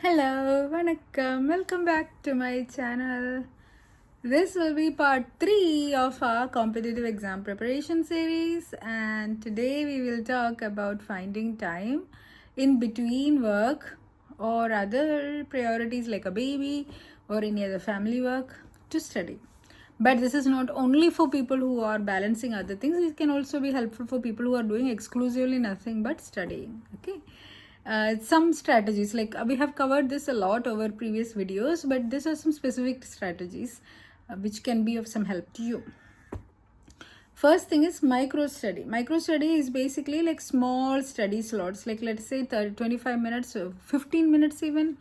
Hello, vanakkam. Welcome back to my channel. This will be part 3 of our competitive exam preparation series, and today we will talk about finding time in between work or other priorities like a baby or any other family work to study. But this is not only for people who are balancing other things, it can also be helpful for people who are doing exclusively nothing but studying. Okay. Some strategies, like we have covered this a lot over previous videos, but these are some specific strategies which can be of some help to you. First thing is micro study. Micro study is basically like small study slots, like let's say 25 minutes, 15 minutes even.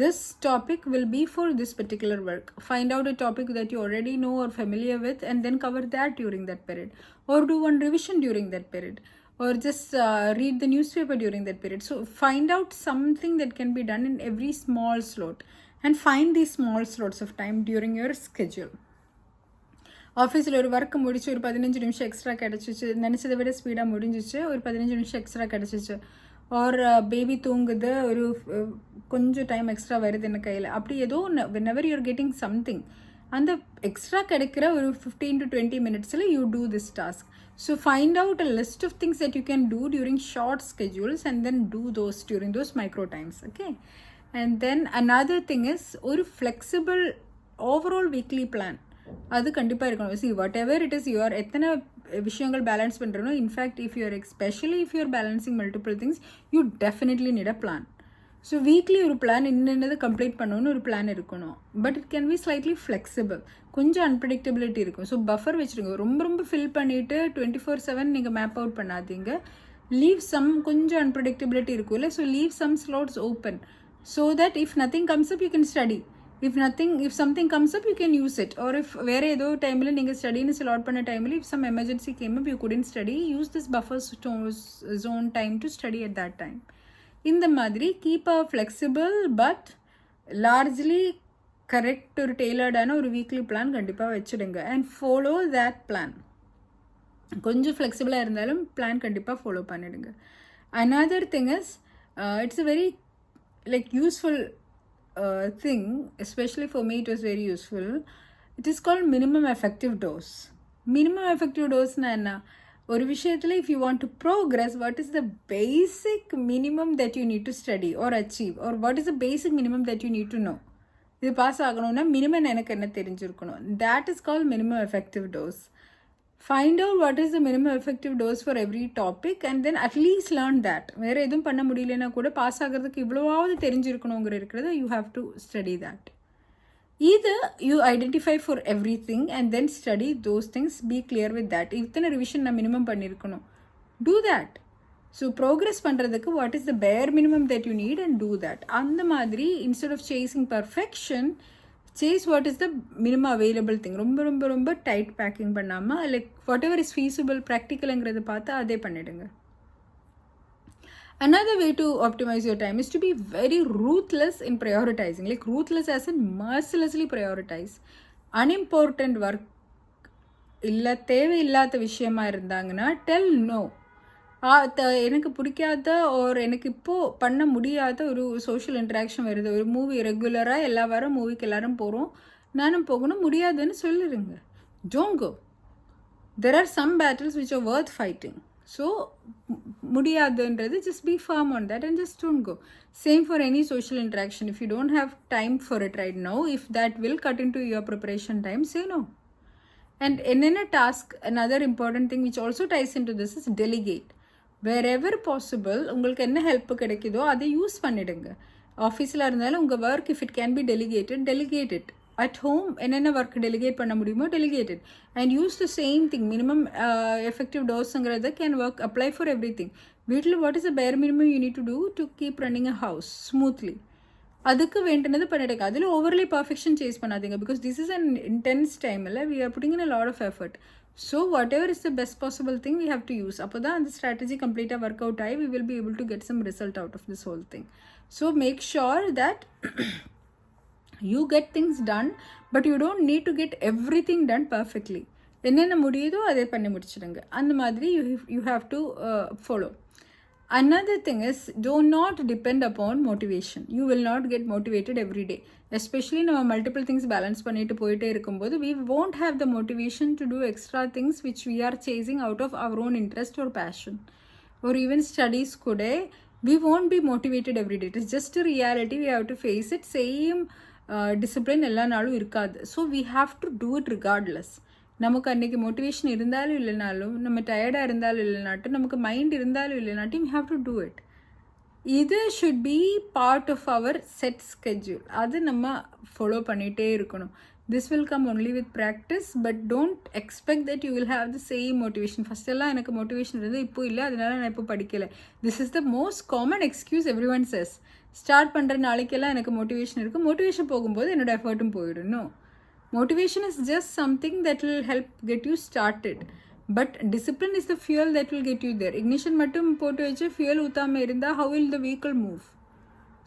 This topic will be for this particular work. Find out a topic that you already know or familiar with and then cover that during that period, or do one revision during that period, or just read the newspaper during that period. So find out something that can be done in every small slot and find these small slots of time during your schedule. ஆஃபீஸில் ஒரு work முடிச்சு ஒரு 15 நிமிஷம் extra கிடச்சிச்சு, நினச்சதை விட ஸ்பீடாக முடிஞ்சிச்சு, ஒரு 15 நிமிஷம் எக்ஸ்ட்ரா கிடச்சிச்சு. ஒரு பேபி தூங்குது, ஒரு கொஞ்சம் டைம் எக்ஸ்ட்ரா வருது என்ன கையில், அப்படி ஏதோ வென்எவர் யூஆர் கெட்டிங் சம்திங், அந்த எக்ஸ்ட்ரா கிடைக்கிற ஒரு 15 to 20 மினிட்ஸில் you do this task. So find out a list of things that you can do during short schedules and then do those during those micro times. Okay. And then another thing is ஒரு flexible overall weekly plan அது கண்டிப்பாக இருக்கணும். See whatever it is you're எத்தனை விஷயங்கள் balance பண்ணுறனோ, in fact if you're especially if you're balancing multiple things you definitely need a plan. So weekly ஒரு plan என்னென்னது complete பண்ணணும்னு ஒரு பிளான் இருக்கணும். But it can be slightly flexible, கொஞ்சம் unpredictability இருக்கும். ஸோ பஃபர் வச்சுருங்க. ரொம்ப ஃபில் பண்ணிவிட்டு 24/7 நீங்கள் மேப் அவுட் பண்ணாதீங்க. லீவ் சம், கொஞ்சம் அன்பிரடிக்டபிலிட்டி இருக்கும் இல்லை. So leave some slots open so that if nothing comes up you can study. If something comes up, you can use it. Or if வேறு ஏதோ டைமில் நீங்கள் ஸ்டடின்னு ஸ்லாட் பண்ண டைமில் if some emergency came up, you couldn't study, use this buffer zone time to study at that time. இந்த மாதிரி keep a flexible but largely correct ஒரு டெய்லர்டான ஒரு வீக்லி பிளான் கண்டிப்பாக வச்சுடுங்க. and follow that plan. கொஞ்சம் ஃப்ளெக்சிபிளாக இருந்தாலும் பிளான் கண்டிப்பாக ஃபாலோ பண்ணிடுங்க. another thing is it's a very like useful thing, especially for me it was very useful. It is called minimum effective dose. Minimum effective dose na enna, ஒரு விஷயத்தில் if you want to progress, what is the basic minimum that you need to study or achieve, or what is the basic minimum that you need to know. இது pass ஆகணும்னா minimum எனக்கு என்ன தெரிஞ்சிருக்கணும். that is called minimum effective dose. Find out what is the minimum effective dose for every topic and then at least learn that. வேறு எதுவும் பண்ண முடியலன்னா கூட பாஸ் ஆகிறதுக்கு இவ்வளோவாவது தெரிஞ்சிருக்கணுங்கிற இருக்கிறது you have to study that. Either you identify for everything and then study those things, be clear with that. இத்தனை revision நான் minimum பண்ணியிருக்கணும், do that. ஸோ ப்ரோக்ரஸ் பண்ணுறதுக்கு what is the bare minimum that you need and do that. அந்த மாதிரி instead of chasing perfection, chase what is the minimum available thing. ரொம்ப tight packing பண்ணாமல் like whatever is feasible ப்ராக்டிக்கலுங்கிறத பார்த்து அதே பண்ணிவிடுங்க. another way to optimize your time is to be very ruthless in prioritizing. like ruthless as in mercilessly prioritize. unimportant work இல்லை தேவையில்லாத விஷயமா இருந்தாங்கன்னா டெல் நோ. எனக்கு பிடிக்காத ஒரு எனக்கு இப்போது பண்ண முடியாத ஒரு சோஷியல் இன்ட்ராக்ஷன் வருது, ஒரு மூவி ரெகுலராக எல்லா வாரம் மூவிக்கு எல்லோரும் போகிறோம், நானும் போகணும், முடியாதுன்னு சொல்லிடுங்க. Don't go. There are some battles which are worth fighting. So முடியாதுன்றது just be firm on that and just don't go. Same for any social interaction. If you don't have time for it right now, if that will cut into your preparation time, say no. And என்னென்ன task, another important thing which also ties into this is delegate. wherever possible உங்களுக்கு என்ன help கிடைக்குதோ அதை use பண்ணிடுங்க. ஆஃபீஸில் இருந்தாலும் உங்கள் work if it can be delegate it. At home என்னென்ன ஒர்க் டெலிகேட் பண்ண முடியுமோ delegated and use the same thing. Minimum effective டோஸுங்கிறத can work apply for everything. வீட்டில் what is the bare minimum you need to do to keep running a house smoothly. அதுக்கு வேண்டினது பண்ணிடுங்க. அதில் overly perfection chase பண்ணாதீங்க. Because this is an intense time இல்லை, we are putting in a lot of effort. So whatever is the best possible thing we have to use. அப்போ தான் அந்த strategy கம்ப்ளீட்டாக ஒர்க் அவுட் ஆகி we will be able to get some result out of this whole thing. So make sure that you get things done, but you don't need to get everything done perfectly. என்னென்ன முடியுதோ அதை பண்ணி முடிச்சிடுங்க. அந்த மாதிரி you have to follow. Another thing is, do not depend upon motivation. You will not get motivated every day. Especially now multiple things balance பண்ணிட்டு போயிட்டே இருக்கும்போது we won't have the motivation to do extra things which we are chasing out of our own interest or passion. Or even studies today, we won't be motivated every day. It is just a reality. We have to face it. Same discipline எல்லா நாளும் இருக்காது. So we have to do it regardless. நமக்கு அன்றைக்கி motivation இருந்தாலும் இல்லைனாலும், நம்ம டயர்டாக இருந்தாலும் இல்லைனாட்டும், நமக்கு மைண்ட் இருந்தாலும் இல்லைனாட்டும், we have to do it. இது should be part of our set schedule. அது நம்ம ஃபாலோ பண்ணிகிட்டே இருக்கணும். This will come only with practice. But don't expect that you will have the same motivation. ஃபஸ்ட்டெல்லாம் எனக்கு மோட்டிவேஷன் இருந்தது, இப்போ இல்லை, அதனால நான் இப்போ படிக்கலை. This is the most common excuse every one chess. Start பண்ணுற நாளைக்கெல்லாம் எனக்கு மோட்டிவேஷன் இருக்குது, மோட்டிவேஷன் போகும்போது என்னோடய எஃபர்ட்டும் போயிடணும். Motivation is just something that will help get you started. But discipline is the fuel that will get you there. Ignition மட்டும் போட்டு வச்சு fuel ஊத்தாம இருந்தா how will the vehicle move?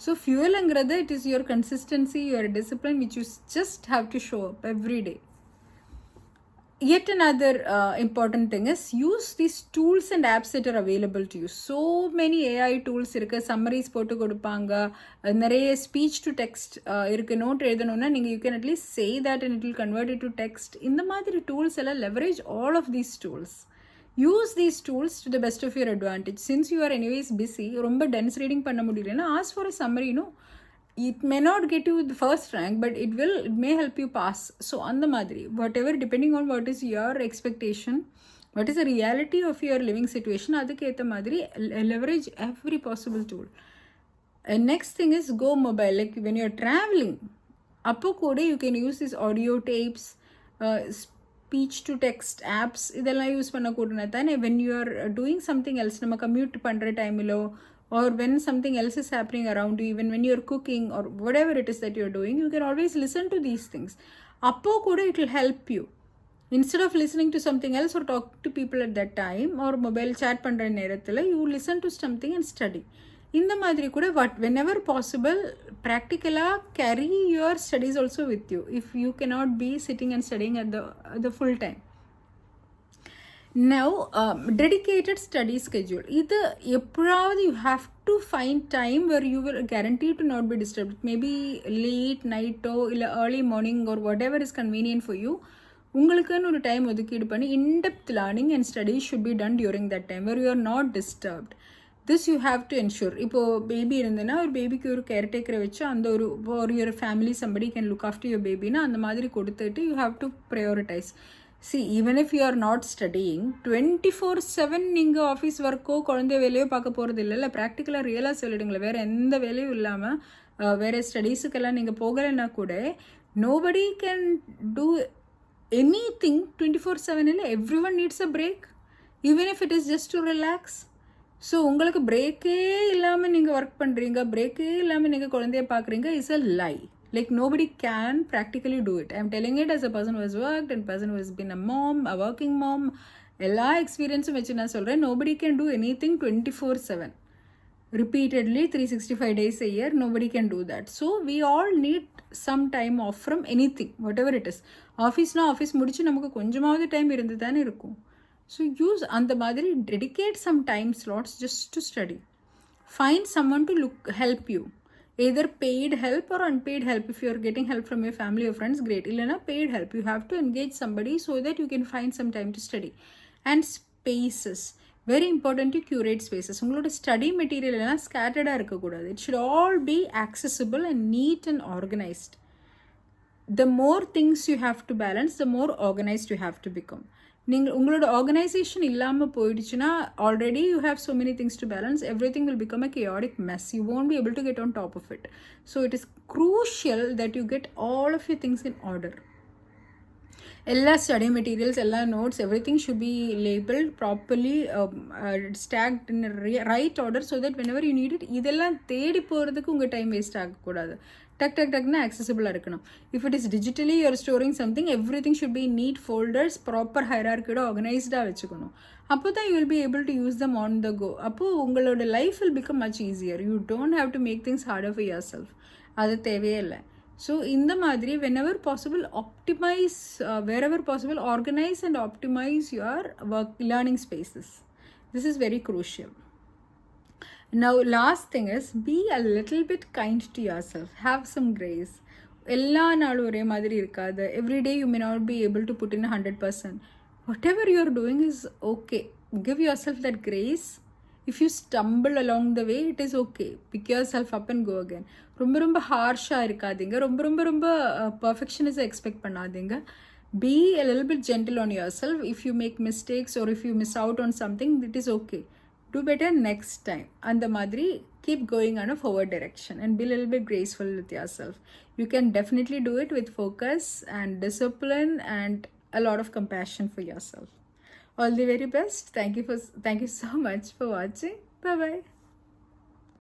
So fuel அங்கிறது it is your consistency, your discipline which you just have to show up every day. Yet another important thing is use these tools and apps that are available to you. So many AI tools இருக்கு, summaries போட்டு கொடுப்பாங்க, நிறைய speech to text இருக்கு. Note எழுதணும்னா நீங்கள் you can at least say that and it will convert it to text. இந்த மாதிரி tools எல்லாம் leverage all of these tools. Use these tools to the best of your advantage. Since you are anyways busy, ரொம்ப dense reading பண்ண முடியலன்னா ask for a சம்மரினும். It may not get you the first rank, but it may help you pass. So on the madri, whatever, depending on what is your expectation, what is the reality of your living situation, adukku etha madri leverage every possible tool. And next thing is go mobile. Like when you're traveling, appo kode you can use these audio tapes, speech to text apps, idella use panna koduna thane. When you are doing something else, nama commute pandra time lo, or when something else is happening around you, even when you're cooking or whatever it is that you're doing, you can always listen to these things. Appo kuda it will help you. Instead of listening to something else or talk to people at that time or mobile chat பண்ற நேரத்தில், you listen to something and study. இந்த மாதிரி கூட whenever possible, practically carry your studies also with you if you cannot be sitting and studying at the full time. Now dedicated study schedule. இது எப்போதாவது you have to find time where you will guarantee to not be disturbed. Maybe late night இல்லை early morning or whatever is convenient for you. உங்களுக்குன்னு ஒரு time ஒதுக்கீடு பண்ணி in-depth learning and study should be done during that time where you are not disturbed. This you have to ensure. இப்போது baby இருந்ததுன்னா ஒரு பேபிக்கு ஒரு கேர்டேக்கரை வச்சு அந்த ஒரு family somebody can look after your babyனா அந்த மாதிரி கொடுத்துட்டு you have to prioritize. See, even if you are not studying, 24/7 நீங்கள் ஆஃபீஸ் ஒர்க்கோ குழந்தை வேலையோ பார்க்க போகிறது இல்லை. ப்ராக்டிக்கலாக ரியலாக சொல்லிடுங்களேன், வேறு எந்த வேலையும் இல்லாமல் வேறு ஸ்டடீஸுக்கெல்லாம் நீங்கள் போகலைன்னா கூட nobody can do anything 24/7 இல்லை. everyone needs a break, even if it is just to relax. So உங்களுக்கு பிரேக்கே இல்லாமல் நீங்கள் ஒர்க் பண்ணுறீங்க, பிரேக்கே இல்லாமல் நீங்கள் குழந்தைய பார்க்குறீங்க is a lie. Like nobody can practically do it. I'm telling it as a person who has worked and person who has been a mom, a working mom. எல்லா எக்ஸ்பீரியன்ஸும் வச்சு நான் சொல்கிறேன், nobody can do anything 24/7. Repeatedly 365 days a year, nobody can do that. So we all need some time off from anything, whatever it is. ஆஃபீஸ்னா office முடிச்சு நமக்கு கொஞ்சமாவது time இருந்து தானே இருக்கும். ஸோ யூஸ் அந்த மாதிரி dedicate some time slots just to study. Find someone to help you. Either paid help or unpaid help. If you are getting help from your family or friends, great. Illana paid help. You have to engage somebody so that you can find some time to study. And spaces. Very important to curate spaces. உங்களோட study material எல்லாம் scattered-ஆ இருக்கக்கூடாது. It should all be accessible and neat and organized. The more things you have to balance, the more organized you have to become. நீங்கள் உங்களோட organisation இல்லாமல் போயிடுச்சுன்னா already you have so many things to balance, everything will become a chaotic mess. You won't be able to get on top of it. So it is crucial that you get all of your things in order. எல்லா study materials, எல்லா notes, everything should be labelled properly, stocked in right order so that whenever you need it, இதெல்லாம் தேடி போகிறதுக்கு உங்கள் time waste ஆகக்கூடாது. டக்குன்னு accessible-ஆக இருக்கணும். If it is digitally you are storing something, everything should be in neat folders, proper hierarchy-ஓட ஆர்கனைஸ்டாக வச்சுக்கணும். அப்போ தான் you will be able to use them on the go. அப்போது உங்களோட life will become much easier. You don't have to make things harder for yourself. அது தேவையே இல்லை. So இந்த மாதிரி whenever possible optimize, wherever possible organize and optimize your work learning spaces. This is very crucial. Now, last thing is be a little bit kind to yourself. Have some grace. எல்லா நாளும் ஒரே மாதிரி இருக்காது. Every day you may not be able to put in 100%. Whatever you're doing is okay. Give yourself that grace. If you stumble along the way, it is okay. Pick yourself up and go again. ரொம்ப ரொம்ப ஹார்ஷாக இருக்காதீங்க. ரொம்ப ரொம்ப ரொம்ப பர்ஃபெக்ஷனிஸை expect பண்ணாதீங்க. Be a little bit gentle on yourself. If you make mistakes or if you miss out on something, it is okay. Do better next time. And the madri, keep going on a forward direction and be a little bit graceful with yourself. You can definitely do it with focus and discipline and a lot of compassion for yourself. All the very best. Thank you so much for watching. Bye bye.